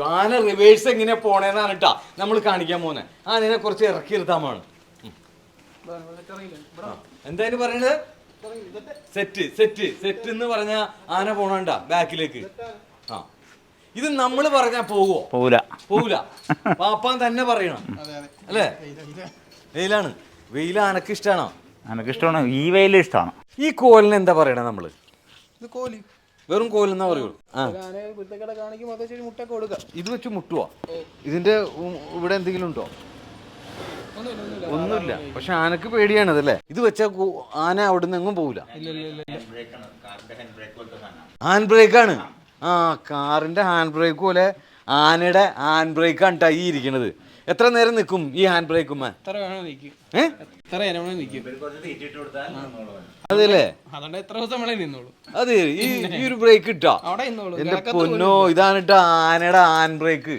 ആന റിവേഴ്സ് എങ്ങനെ പോണേന്നാണ് കേട്ടാ നമ്മൾ കാണിക്കാൻ പോന്നെ. ആനനെ കുറച്ച് ഇറക്കി എടുത്താമാണ്. എന്തായാലും പറയണത് സെറ്റ് സെറ്റ് സെറ്റ് എന്ന് പറഞ്ഞ ആന പോണണ്ട ബാക്കിലേക്ക്. ആ ഇത് നമ്മള് പറഞ്ഞാ പോവോ? പോവൂല. പാപ്പാൻ തന്നെ പറയണം അല്ലേ? വെയിലാണ്. വെയിൽ ആനക്ക് ഇഷ്ടമാണോ? എനക്ക് ഇഷ്ടമാണ്. ഈ വെയില് ഇഷ്ടമാണ്. ഈ കോലിന് എന്താ പറയണേ നമ്മള്? വെറും കോലെന്നാ പറയുള്ളൂ. ഇത് വെച്ച് മുട്ടുവോ? ഇതിന്റെ ഇവിടെ എന്തെങ്കിലും ഉണ്ടോ? ഒന്നുമില്ല. പക്ഷെ ആനക്ക് പേടിയാണ് അതല്ലേ? ഇത് വെച്ചാ ആന അവിടുന്ന് എങ്ങും പോവില്ല. ഹാൻഡ് ബ്രേക്ക് ആണ്. ആ കാറിന്റെ ഹാൻഡ് ബ്രേക്ക് പോലെ ആനയുടെ ഹാൻഡ് ബ്രേക്ക് ആണ് ഈ ഇരിക്കണത്. എത്ര നേരം നിൽക്കും ഈ ഹാൻഡ് ബ്രേക്കുമ്മ? അതല്ലേ? അതെ ഈ ഒരു ബ്രേക്ക് ഇട്ടാ എന്റെ പൊന്നോ, ഇതാണ് ഇട്ടാ ആനയുടെ ഹാൻഡ് ബ്രേക്ക്.